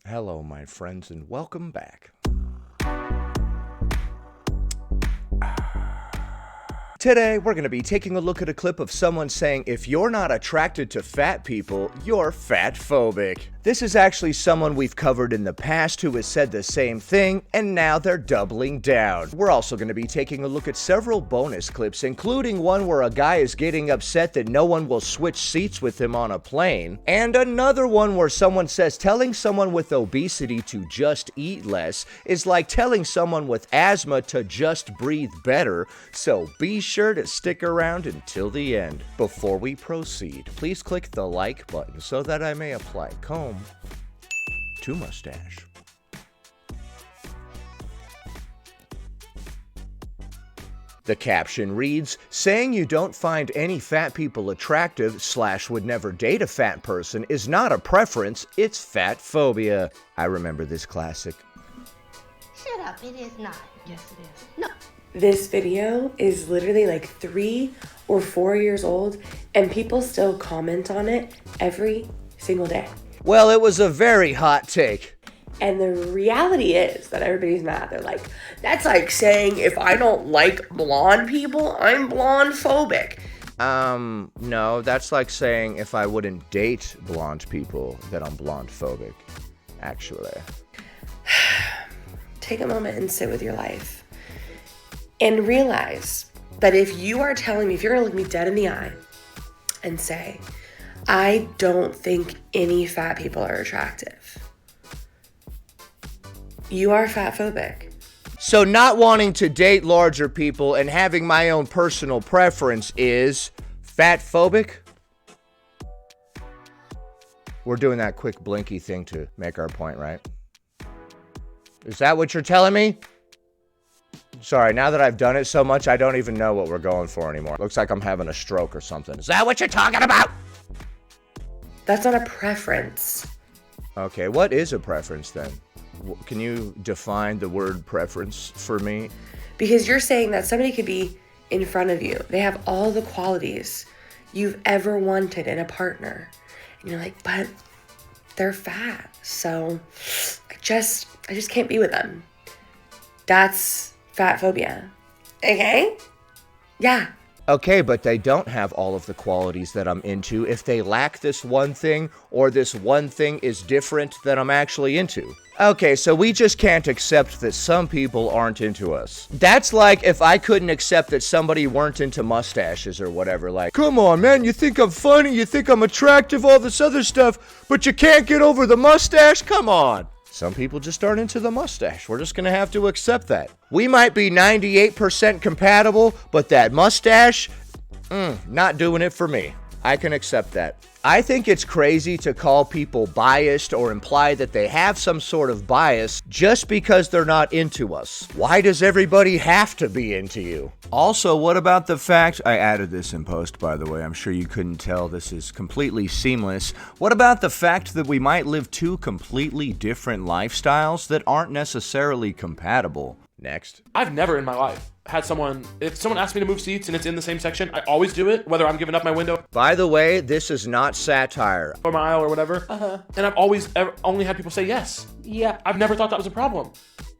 Hello, my friends, and welcome back. Today, we're going to be taking a look at a clip of someone saying, if you're not attracted to fat people, you're fatphobic. This is actually someone we've covered in the past who has said the same thing, and now they're doubling down. We're also going to be taking a look at several bonus clips, including one where a guy is getting upset that no one will switch seats with him on a plane, and another one where someone says telling someone with obesity to just eat less is like telling someone with asthma to just breathe better, so be sure to stick around until the end. Before we proceed, please click the like button so that I may apply comb to mustache. The caption reads, saying you don't find any fat people attractive / would never date a fat person is not a preference, it's fatphobia. I remember this classic. Shut up, it is not. Yes, it is. No. This video is literally like 3 or 4 years old, and people still comment on it every single day. Well, it was a very hot take. And the reality is that everybody's mad. They're like, that's like saying if I don't like blonde people, I'm blonde phobic. No, that's like saying if I wouldn't date blonde people, that I'm blonde phobic, actually. Take a moment and sit with your life and realize that if you are telling me, if you're gonna look me dead in the eye and say, I don't think any fat people are attractive, you are fatphobic. So not wanting to date larger people and having my own personal preference is fatphobic? We're doing that quick blinky thing to make our point, right? Is that what you're telling me? Sorry, now that I've done it so much, I don't even know what we're going for anymore. Looks like I'm having a stroke or something. Is that what you're talking about? That's not a preference. Okay, what is a preference then? Can you define the word preference for me? Because you're saying that somebody could be in front of you. They have all the qualities you've ever wanted in a partner. And you're like, but they're fat, so I just can't be with them. That's fatphobia. Okay? Yeah. Okay, but they don't have all of the qualities that I'm into if they lack this one thing, or this one thing is different than I'm actually into. Okay, so we just can't accept that some people aren't into us. That's like if I couldn't accept that somebody weren't into mustaches or whatever, like, come on, man, you think I'm funny, you think I'm attractive, all this other stuff, but you can't get over the mustache? Come on. Some people just aren't into the mustache. We're just gonna have to accept that. We might be 98% compatible, but that mustache, not doing it for me. I can accept that. I think it's crazy to call people biased or imply that they have some sort of bias just because they're not into us. Why does everybody have to be into you? Also, what about the fact, I added this in post by the way, I'm sure you couldn't tell, this is completely seamless. What about the fact that we might live two completely different lifestyles that aren't necessarily compatible? Next. I've never in my life had someone, if someone asks me to move seats and it's in the same section, I always do it, whether I'm giving up my window. By the way, this is not satire. Or my aisle or whatever. And I've always only had people say yes. Yeah. I've never thought that was a problem.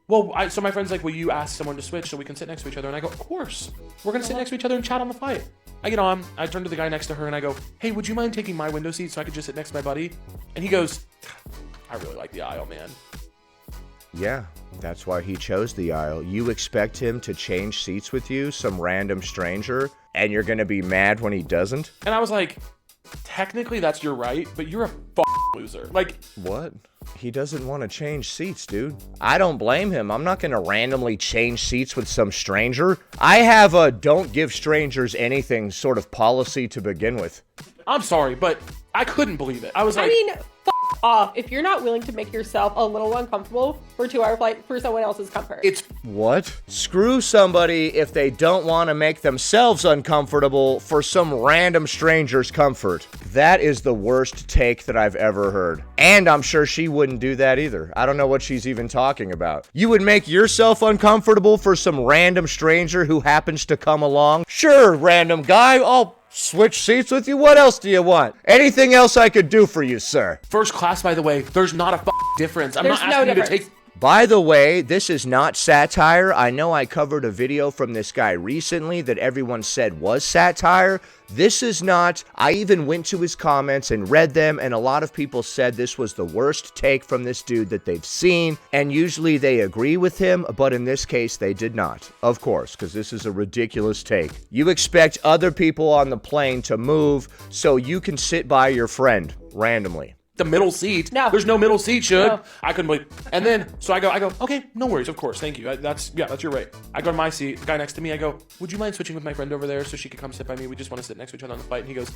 Well, so my friend's like, will you ask someone to switch so we can sit next to each other? And I go, of course. We're going to sit next to each other and chat on the flight. I get on, I turn to the guy next to her and I go, hey, would you mind taking my window seat so I could just sit next to my buddy? And he goes, I really like the aisle, man. Yeah, that's why he chose the aisle. You expect him to change seats with you, some random stranger, and you're gonna be mad when he doesn't? And I was like, technically that's your right, but you're a loser. Like, what? He doesn't want to change seats, dude. I don't blame him. I'm not gonna randomly change seats with some stranger. I have a don't give strangers anything sort of policy to begin with. I'm sorry, but I couldn't believe it. I was like, I mean, off if you're not willing to make yourself a little uncomfortable for a 2-hour flight for someone else's comfort. it's What? Screw somebody if they don't want to make themselves uncomfortable for some random stranger's comfort. That is the worst take that I've ever heard. And I'm sure she wouldn't do that either. I don't know what she's even talking about. You would make yourself uncomfortable for some random stranger who happens to come along? Sure, random guy, I'll Switch seats with you? What else do you want? Anything else I could do for you, sir? First class, by the way, there's not a difference. I'm There's not no asking you to difference. take. By the way, this is not satire. I know I covered a video from this guy recently that everyone said was satire. This is not. I even went to his comments and read them, and a lot of people said this was the worst take from this dude that they've seen, and usually they agree with him, but in this case they did not. Of course, because this is a ridiculous take. You expect other people on the plane to move so you can sit by your friend randomly. The middle seat. No. There's no middle seat, should. No. I couldn't believe. And then, so I go, okay, no worries, of course, thank you. That's your right. I go to my seat, the guy next to me, I go, would you mind switching with my friend over there so she could come sit by me? We just want to sit next to each other on the flight. And he goes,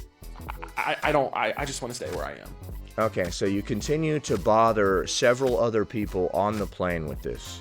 I just want to stay where I am. Okay, so you continue to bother several other people on the plane with this.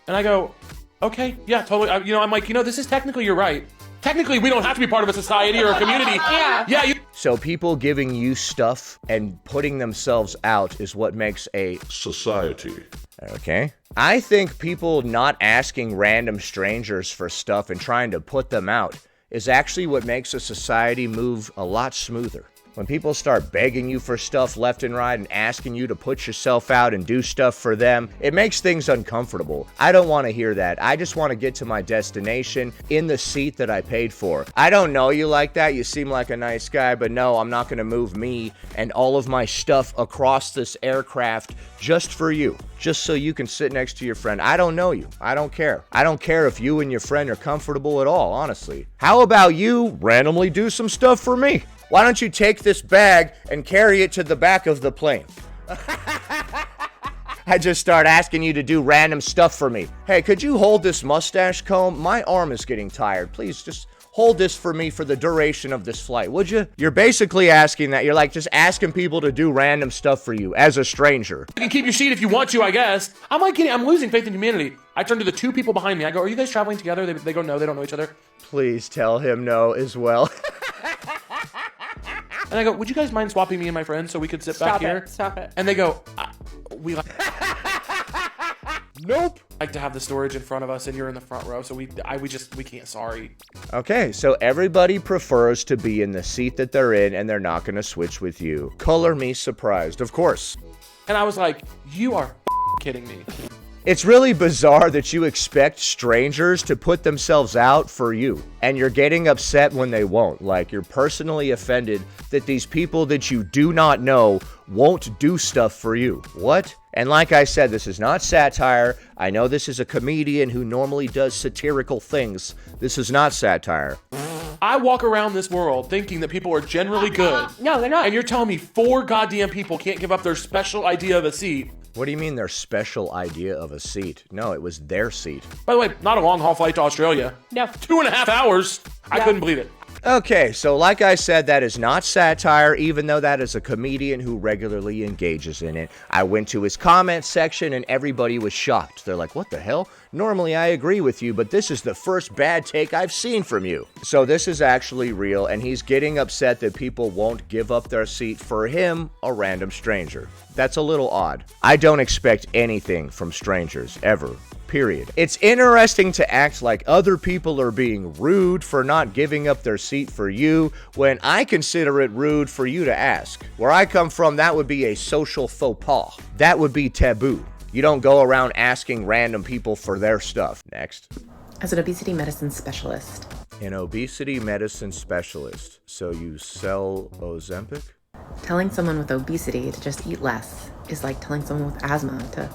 And I go, okay, yeah, totally. I'm like, this is technically, you're right. Technically, we don't have to be part of a society or a community. Yeah. Yeah, So people giving you stuff and putting themselves out is what makes a Society. okay. I think people not asking random strangers for stuff and trying to put them out is actually what makes a society move a lot smoother. When people start begging you for stuff left and right and asking you to put yourself out and do stuff for them, it makes things uncomfortable. I don't want to hear that. I just want to get to my destination in the seat that I paid for. I don't know you like that. You seem like a nice guy, but no, I'm not going to move me and all of my stuff across this aircraft just for you. Just so you can sit next to your friend. I don't know you. I don't care. I don't care if you and your friend are comfortable at all, honestly. How about you randomly do some stuff for me? Why don't you take this bag and carry it to the back of the plane? I just start asking you to do random stuff for me. Hey, could you hold this mustache comb? My arm is getting tired. Please just hold this for me for the duration of this flight, would you? You're basically asking that. You're like just asking people to do random stuff for you as a stranger. you can keep your seat if you want to, I guess. I'm like kidding. I'm losing faith in humanity. I turn to the two people behind me. I go, are you guys traveling together? They go, no, they don't know each other. Please tell him no as well. And I go, would you guys mind swapping me and my friend so we could sit back here? Stop it. And they go, we like Nope. to have the storage in front of us and you're in the front row. So we can't, sorry. Okay, so everybody prefers to be in the seat that they're in and they're not going to switch with you. Color me surprised, of course. And I was like, you are kidding me. It's really bizarre that you expect strangers to put themselves out for you, and you're getting upset when they won't. Like, you're personally offended that these people that you do not know won't do stuff for you. What? And like I said, this is not satire. I know this is a comedian who normally does satirical things. This is not satire. I walk around this world thinking that people are generally good. No, they're not. And you're telling me 4 goddamn people can't give up their special idea of a seat. What do you mean their special idea of a seat? No, it was their seat. By the way, not a long haul flight to Australia. No. 2.5 hours. I Yeah. couldn't believe it. Okay, so like I said, that is not satire, even though that is a comedian who regularly engages in it. I went to his comment section and everybody was shocked. They're like, what the hell? Normally I agree with you, but this is the first bad take I've seen from you. So this is actually real, and he's getting upset that people won't give up their seat for him, a random stranger. That's a little odd. I don't expect anything from strangers, ever. Period. It's interesting to act like other people are being rude for not giving up their seat for you when I consider it rude for you to ask. Where I come from, that would be a social faux pas. That would be taboo. You don't go around asking random people for their stuff. Next. As an obesity medicine specialist, An obesity medicine specialist. So you sell Ozempic? telling someone with obesity to just eat less is like telling someone with asthma to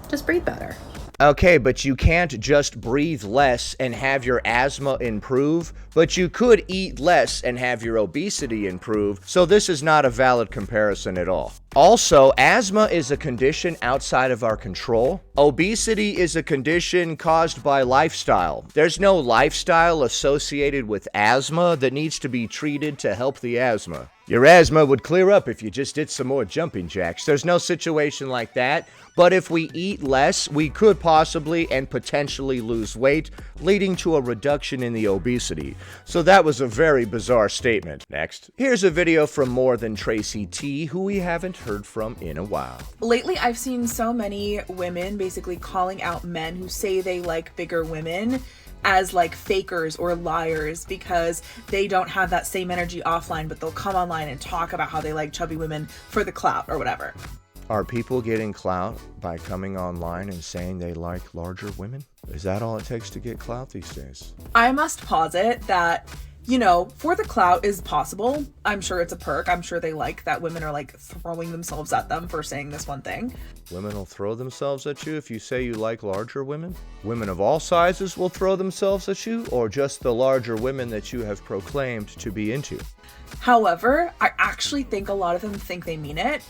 just breathe better. Okay, but you can't just breathe less and have your asthma improve, but you could eat less and have your obesity improve, so this is not a valid comparison at all. Also, asthma is a condition outside of our control. Obesity is a condition caused by lifestyle. There's no lifestyle associated with asthma that needs to be treated to help the asthma. Your asthma would clear up if you just did some more jumping jacks. There's no situation like that. But if we eat less, we could possibly and potentially lose weight, leading to a reduction in the obesity. So that was a very bizarre statement. Next. Here's a video from More Than Tracy T, who we haven't heard from in a while. Lately, I've seen so many women basically calling out men who say they like bigger women as like fakers or liars because they don't have that same energy offline, but they'll come online and talk about how they like chubby women for the clout or whatever. Are people getting clout by coming online and saying they like larger women? Is that all it takes to get clout these days? I must posit that, you know, for the clout is possible. I'm sure it's a perk. I'm sure they like that women are like throwing themselves at them for saying this one thing. Women will throw themselves at you if you say you like larger women? Women of all sizes will throw themselves at you, or just the larger women that you have proclaimed to be into? However, I actually think a lot of them think they mean it,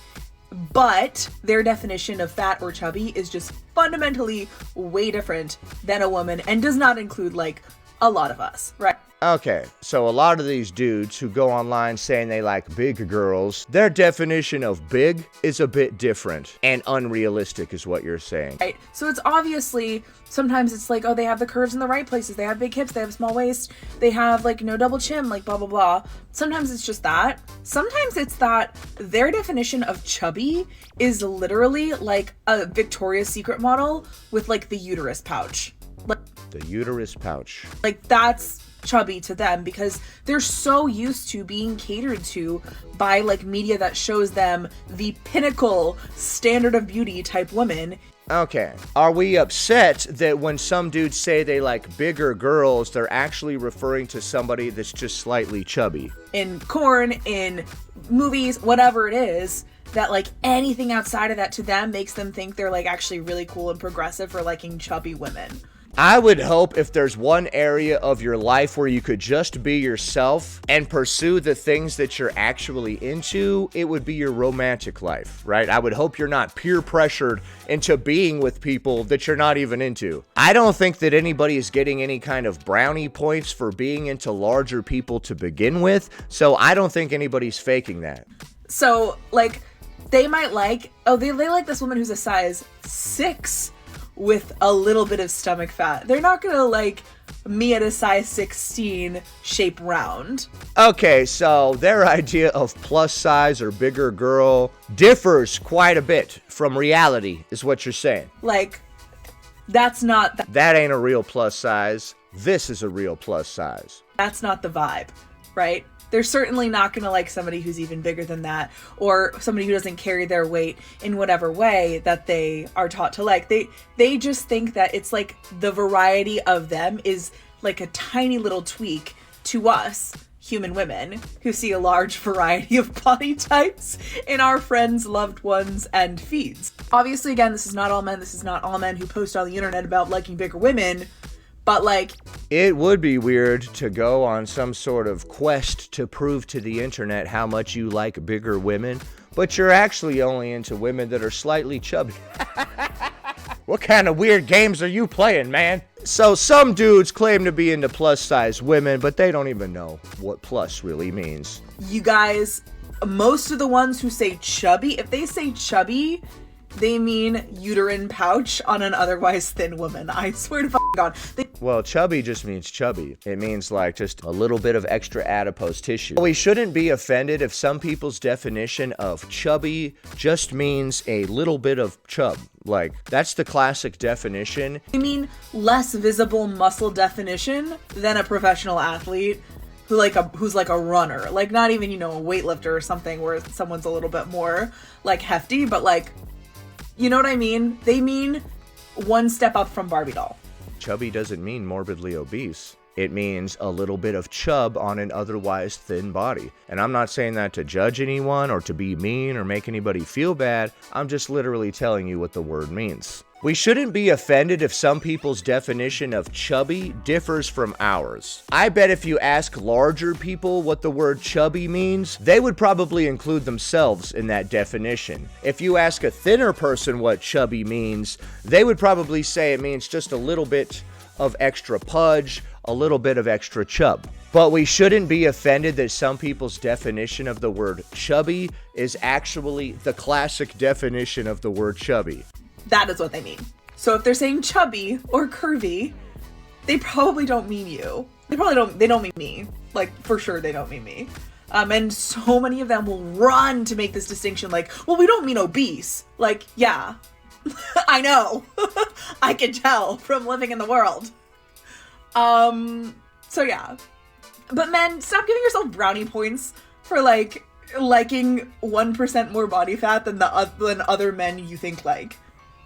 but their definition of fat or chubby is just fundamentally way different than a woman and does not include like a lot of us, right? Okay, so a lot of these dudes who go online saying they like big girls, their definition of big is a bit different and unrealistic is what you're saying. Right. So it's obviously, sometimes it's like, oh, they have the curves in the right places. They have big hips. They have a small waist. They have like no double chin, like blah, blah, blah. Sometimes it's just that. Sometimes it's that their definition of chubby is literally like a Victoria's Secret model with like the uterus pouch. Like, the uterus pouch. Like that's chubby to them because they're so used to being catered to by like media that shows them the pinnacle standard of beauty type women. Okay, are we upset that when some dudes say they like bigger girls, they're actually referring to somebody that's just slightly chubby? In porn, in movies, whatever it is, that like anything outside of that to them makes them think they're like actually really cool and progressive for liking chubby women. I would hope if there's one area of your life where you could just be yourself and pursue the things that you're actually into, it would be your romantic life, right? I would hope you're not peer pressured into being with people that you're not even into. I don't think that anybody is getting any kind of brownie points for being into larger people to begin with, so I don't think anybody's faking that. So, like, they might like, oh, they like this woman who's a size 6 with a little bit of stomach fat. They're not gonna like me at a size 16 shape round. Okay, so their idea of plus size or bigger girl differs quite a bit from reality, is what you're saying. Like, that's not... That ain't a real plus size. This is a real plus size. That's not the vibe, right? They're certainly not going to like somebody who's even bigger than that, or somebody who doesn't carry their weight in whatever way that they are taught to like. They just think that it's like the variety of them is like a tiny little tweak to us, human women, who see a large variety of body types in our friends, loved ones, and feeds. Obviously, again, this is not all men. This is not all men who post on the internet about liking bigger women. But, like... It would be weird to go on some sort of quest to prove to the internet how much you like bigger women, but you're actually only into women that are slightly chubby. What kind of weird games are you playing, man? So some dudes claim to be into plus-size women, but they don't even know what plus really means. You guys, most of the ones who say chubby, if they say chubby... they mean uterine pouch on an otherwise thin woman. I swear to God. Well, chubby just means chubby. It means like just a little bit of extra adipose tissue. We shouldn't be offended if some people's definition of chubby just means a little bit of chub. Like, that's the classic definition. I mean, less visible muscle definition than a professional athlete who's like a runner. Like, not even, you know, a weightlifter or something where someone's a little bit more like hefty, but like, you know what I mean? They mean one step up from Barbie doll. Chubby doesn't mean morbidly obese. It means a little bit of chub on an otherwise thin body. And I'm not saying that to judge anyone or to be mean or make anybody feel bad. I'm just literally telling you what the word means. We shouldn't be offended if some people's definition of chubby differs from ours. I bet if you ask larger people what the word chubby means, they would probably include themselves in that definition. If you ask a thinner person what chubby means, they would probably say it means just a little bit of extra pudge, a little bit of extra chub. But we shouldn't be offended that some people's definition of the word chubby is actually the classic definition of the word chubby. That is what they mean. So if they're saying chubby or curvy, they probably don't mean you. They don't mean me. Like, for sure they don't mean me. And so many of them will run to make this distinction like, well, we don't mean obese. Like, yeah, I know. I can tell from living in the world. So yeah. But men, stop giving yourself brownie points for, like, liking 1% more body fat than other men you think like.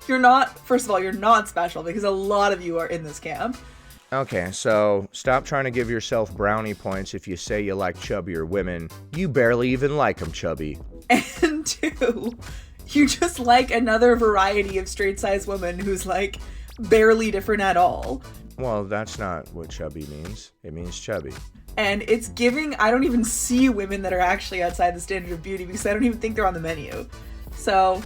You're not, first of all, you're not special, because a lot of you are in this camp. Okay, so stop trying to give yourself brownie points if you say you like chubbier women. You barely even like them chubby. And 2, you just like another variety of straight-sized woman who's, like, barely different at all. Well, that's not what chubby means. It means chubby. And it's giving, I don't even see women that are actually outside the standard of beauty because I don't even think they're on the menu. So,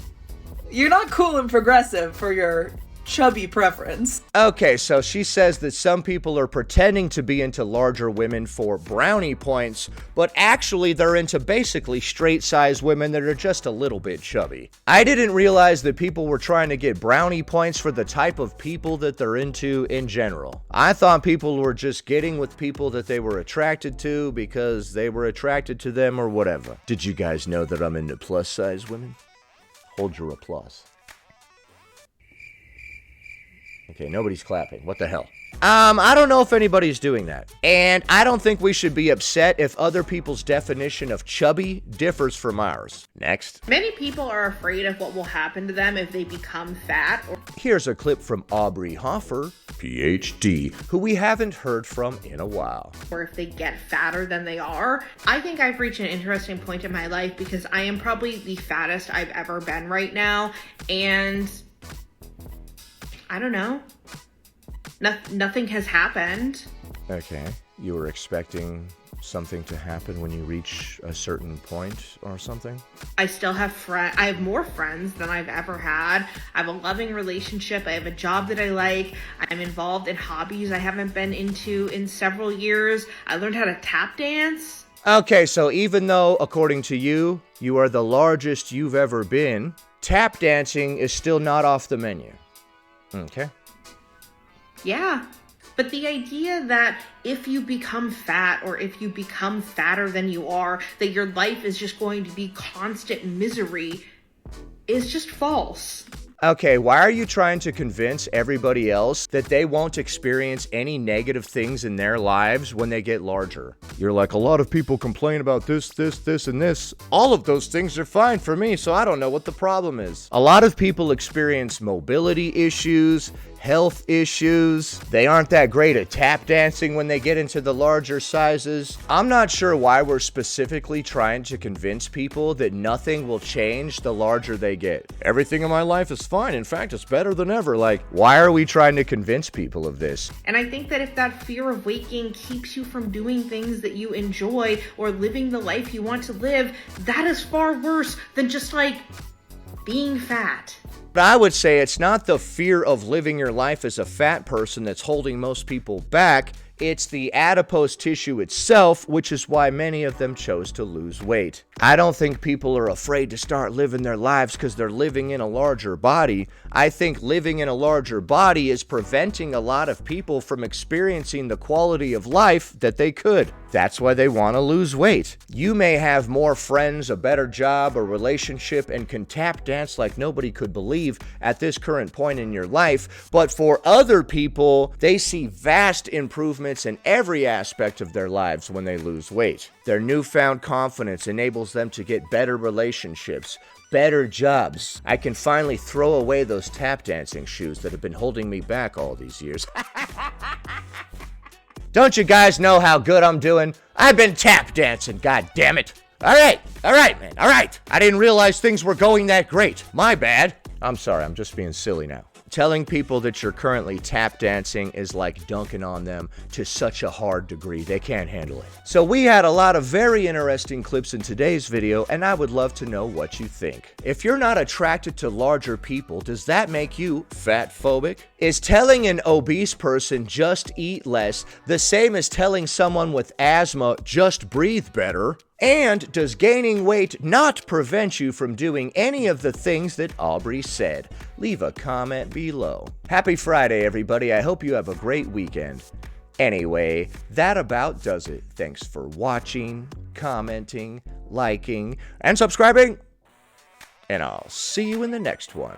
you're not cool and progressive for your chubby preference. Okay, so she says that some people are pretending to be into larger women for brownie points, but actually they're into basically straight-sized women that are just a little bit chubby. I didn't realize that people were trying to get brownie points for the type of people that they're into in general. I thought people were just getting with people that they were attracted to because they were attracted to them or whatever. Did you guys know that I'm into plus-size women? Hold your applause. Okay, nobody's clapping. What the hell? I don't know if anybody's doing that. And I don't think we should be upset if other people's definition of chubby differs from ours. Next. Many people are afraid of what will happen to them if they become fat. Here's a clip from Aubrey Hoffer, PhD, who we haven't heard from in a while. Or if they get fatter than they are. I think I've reached an interesting point in my life because I am probably the fattest I've ever been right now. And I don't know. Nothing has happened. Okay, you were expecting something to happen when you reach a certain point or something? I still have friends. I have more friends than I've ever had. I have a loving relationship. I have a job that I like. I'm involved in hobbies I haven't been into in several years. I learned how to tap dance. Okay, so even though, according to you, you are the largest you've ever been, tap dancing is still not off the menu. Okay. Yeah. But the idea that if you become fat or if you become fatter than you are, that your life is just going to be constant misery is just false. Okay, why are you trying to convince everybody else that they won't experience any negative things in their lives when they get larger? You're like, a lot of people complain about this, and this. All of those things are fine for me, so I don't know what the problem is. A lot of people experience mobility issues, health issues. They aren't that great at tap dancing when they get into the larger sizes. I'm not sure why we're specifically trying to convince people that nothing will change the larger they get. Everything in my life is fine. In fact, it's better than ever. Like, why are we trying to convince people of this? And I think that if that fear of weight gain keeps you from doing things that you enjoy or living the life you want to live, that is far worse than just like being fat. But I would say it's not the fear of living your life as a fat person that's holding most people back. It's the adipose tissue itself, which is why many of them chose to lose weight. I don't think people are afraid to start living their lives because they're living in a larger body. I think living in a larger body is preventing a lot of people from experiencing the quality of life that they could. That's why they want to lose weight. You may have more friends, a better job, a relationship, and can tap dance like nobody could believe at this current point in your life, but for other people, they see vast improvements in every aspect of their lives when they lose weight. Their newfound confidence enables them to get better relationships, better jobs. I can finally throw away those tap dancing shoes that have been holding me back all these years. Don't you guys know how good I'm doing? I've been tap dancing, god damn it. All right, man, all right. I didn't realize things were going that great. My bad. I'm sorry, I'm just being silly now. Telling people that you're currently tap dancing is like dunking on them to such a hard degree, they can't handle it. So we had a lot of very interesting clips in today's video, and I would love to know what you think. If you're not attracted to larger people, does that make you fatphobic? Is telling an obese person just eat less the same as telling someone with asthma just breathe better? And does gaining weight not prevent you from doing any of the things that Aubrey said? Leave a comment below. Happy Friday, everybody. I hope you have a great weekend. Anyway, that about does it. Thanks for watching, commenting, liking, and subscribing. And I'll see you in the next one.